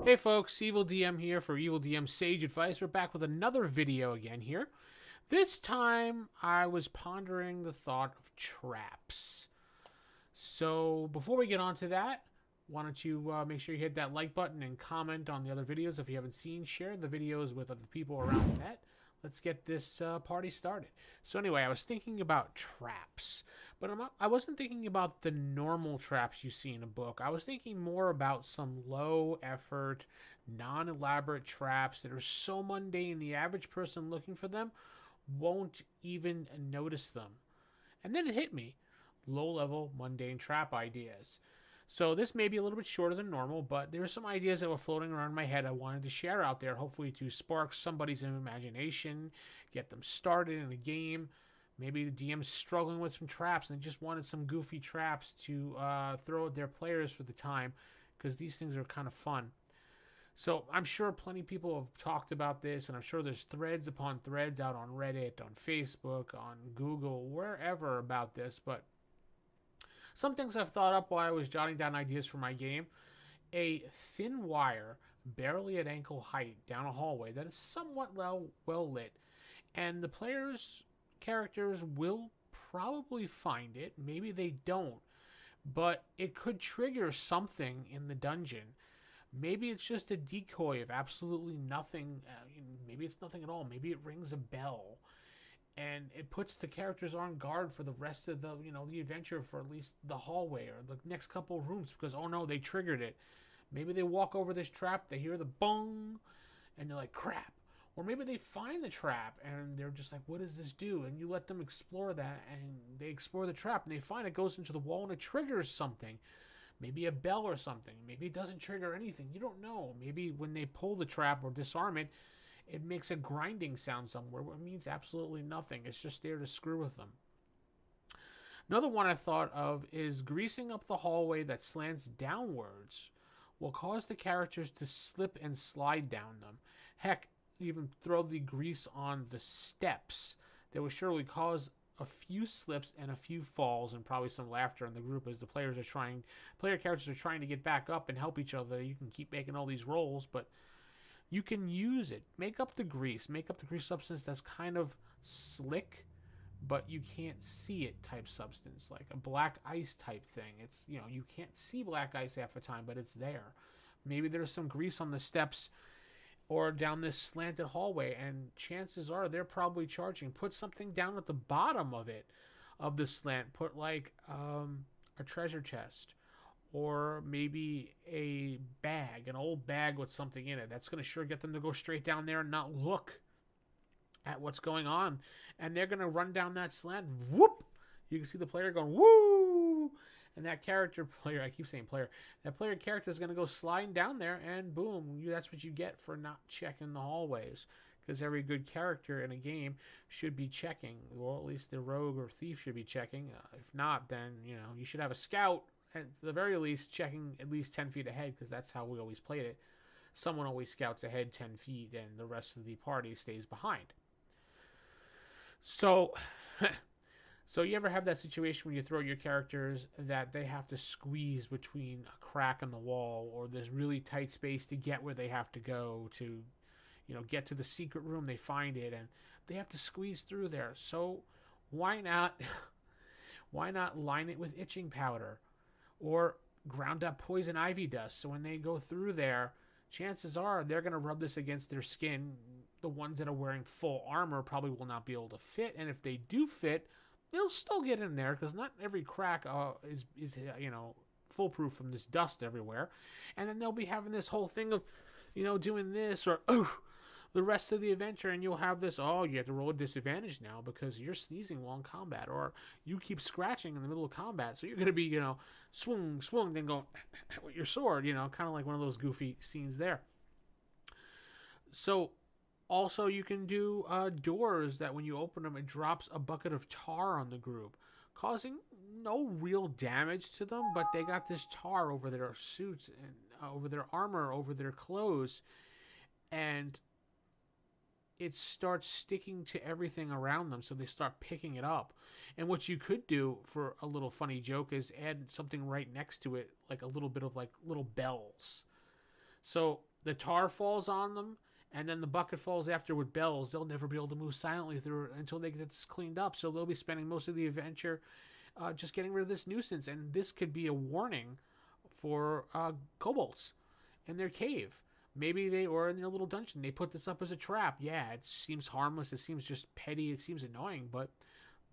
Hey folks, EvilDM here for EvilDM Sage Advice. We're back with another video again here. This time I was pondering the thought of traps. So before we get on to that, why don't you make sure you hit that like button and comment on the other videos if you haven't seen. Share the videos with other people around the net. Let's get this party started. So anyway, I was thinking about traps, but I wasn't thinking about the normal traps you see in a book. I was thinking more about some low effort, non-elaborate traps that are so mundane the average person looking for them won't even notice them. And then it hit me. Low-level, mundane trap ideas. So this may be a little bit shorter than normal, but there are some ideas that were floating around in my head I wanted to share out there, hopefully to spark somebody's imagination, get them started in a game. Maybe the DM's struggling with some traps and they just wanted some goofy traps to throw at their players for the time, because these things are kind of fun. So I'm sure plenty of people have talked about this, and I'm sure there's threads upon threads out on Reddit, on Facebook, on Google, wherever about this, but some things I've thought up while I was jotting down ideas for my game. A thin wire, barely at ankle height, down a hallway that is somewhat well lit. And the players' characters will probably find it. Maybe they don't. But it could trigger something in the dungeon. Maybe it's just a decoy of absolutely nothing. Maybe it's nothing at all. Maybe it rings a bell and it puts the characters on guard for the rest of the adventure, for at least the hallway or the next couple of rooms, because oh no, they triggered it. Maybe they walk over this trap, they hear the bong, and they're like, crap. Or maybe they find the trap and they're just like, what does this do? And you let them explore that, and they explore the trap and they find it goes into the wall and it triggers something. Maybe a bell or something. Maybe it doesn't trigger anything. You don't know. Maybe when they pull the trap or disarm it, it makes a grinding sound somewhere. It means absolutely nothing. It's just there to screw with them. Another one I thought of is greasing up the hallway that slants downwards will cause the characters to slip and slide down them. Heck, even throw the grease on the steps. That will surely cause a few slips and a few falls and probably some laughter in the group as the player characters are trying to get back up and help each other. You can keep making all these rolls, but you can use it. Make up the grease substance that's kind of slick, but you can't see it type substance, like a black ice type thing. It's, you can't see black ice half the time, but it's there. Maybe there's some grease on the steps or down this slanted hallway, and chances are they're probably charging. Put something down at the bottom of it, of the slant. Put like a treasure chest, or maybe a bag, an old bag with something in it. That's going to sure get them to go straight down there and not look at what's going on. And they're going to run down that slant. Whoop! You can see the player going, woo! And that player, I keep saying player, that player character is going to go sliding down there, and boom, that's what you get for not checking the hallways. Because every good character in a game should be checking. Well, at least the rogue or thief should be checking. If not, then, you should have a scout, at the very least, checking at least 10 feet ahead, because that's how we always played it. Someone always scouts ahead 10 feet, and the rest of the party stays behind. So, so you ever have that situation when you throw your characters that they have to squeeze between a crack in the wall or this really tight space to get where they have to go to, get to the secret room? They find it, and they have to squeeze through there. So why not, why not line it with itching powder? Or ground up poison ivy dust, so when they go through there, chances are they're going to rub this against their skin. The ones that are wearing full armor probably will not be able to fit, and if they do fit, they'll still get in there, because not every crack is foolproof from this dust everywhere. And then they'll be having this whole thing of doing this or the rest of the adventure, and you'll have this, you have to roll a disadvantage now because you're sneezing while in combat, or you keep scratching in the middle of combat, so you're going to be, swung, then go with your sword, kind of like one of those goofy scenes there. So, also you can do doors that when you open them, it drops a bucket of tar on the group, causing no real damage to them, but they got this tar over their suits and over their armor, over their clothes, and it starts sticking to everything around them, so they start picking it up. And what you could do for a little funny joke is add something right next to it, like a little bit of like little bells. So the tar falls on them, and then the bucket falls after with bells. They'll never be able to move silently through until they get this cleaned up. So they'll be spending most of the adventure just getting rid of this nuisance. And this could be a warning for kobolds in their cave. Maybe they, or in their little dungeon, they put this up as a trap. Yeah, it seems harmless. It seems just petty. It seems annoying, but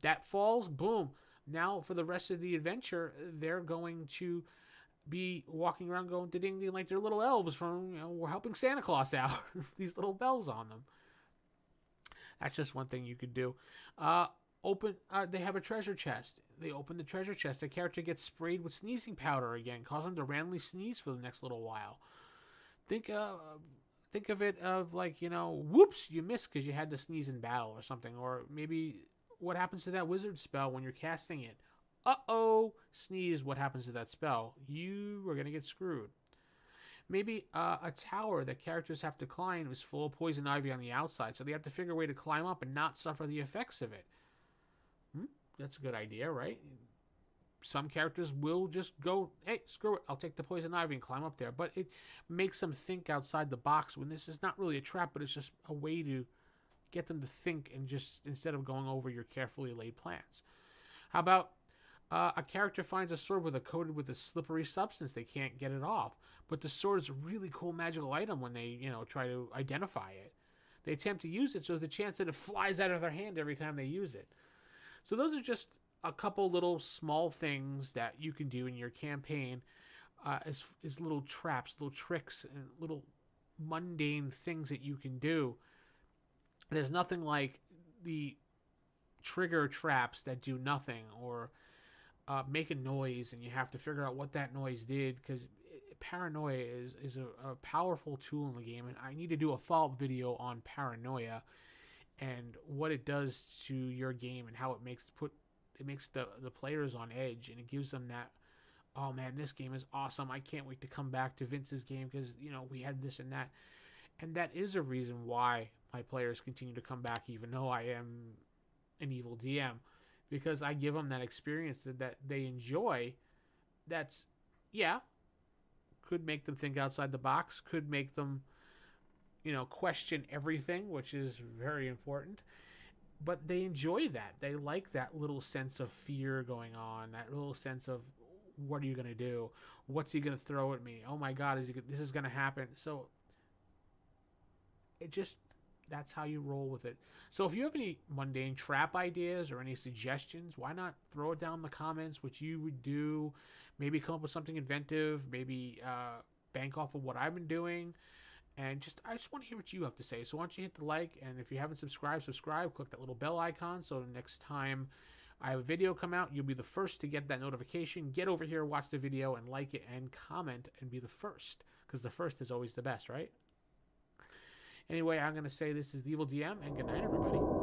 that falls, boom. Now for the rest of the adventure, they're going to be walking around going to ding ding like they're little elves from, we're helping Santa Claus out. These little bells on them. That's just one thing you could do. They have a treasure chest. They open the treasure chest. The character gets sprayed with sneezing powder again, causing them to randomly sneeze for the next little while. Think of it of like, whoops, you missed because you had to sneeze in battle or something. Or maybe what happens to that wizard spell when you're casting it? Uh-oh, sneeze, what happens to that spell? You are going to get screwed. Maybe a tower that characters have to climb is full of poison ivy on the outside, so they have to figure a way to climb up and not suffer the effects of it. That's a good idea, right? Some characters will just go, hey, screw it, I'll take the poison ivy and climb up there. But it makes them think outside the box when this is not really a trap, but it's just a way to get them to think and just, instead of going over your carefully laid plans. How about a character finds a sword coated with a slippery substance. They can't get it off. But the sword is a really cool magical item when they, try to identify it. They attempt to use it, so there's a chance that it flies out of their hand every time they use it. So those are just a couple little small things that you can do in your campaign as little traps, little tricks, and little mundane things that you can do. There's nothing like the trigger traps that do nothing or make a noise and you have to figure out what that noise did, because paranoia is a powerful tool in the game, and I need to do a follow-up video on paranoia and what it does to your game and how it makes the players on edge, and it gives them that, oh man, this game is awesome, I can't wait to come back to Vince's game because we had this and that. And that is a reason why my players continue to come back even though I am an evil DM, because I give them that experience that they enjoy. That's, could make them think outside the box, could make them question everything, which is very important. But they enjoy that. They like that little sense of fear going on, that little sense of, what are you going to do? What's he going to throw at me? Oh my God, this is going to happen. So that's how you roll with it. So if you have any mundane trap ideas or any suggestions, why not throw it down in the comments, what you would do. Maybe come up with something inventive, maybe bank off of what I've been doing. And I just want to hear what you have to say. So why don't you hit the like, and if you haven't subscribed, click that little bell icon, so the next time I have a video come out, you'll be the first to get that notification. Get over here, watch the video, and like it, and comment, and be the first, because the first is always the best, right? Anyway, I'm going to say this is the Evil DM, and good night, everybody.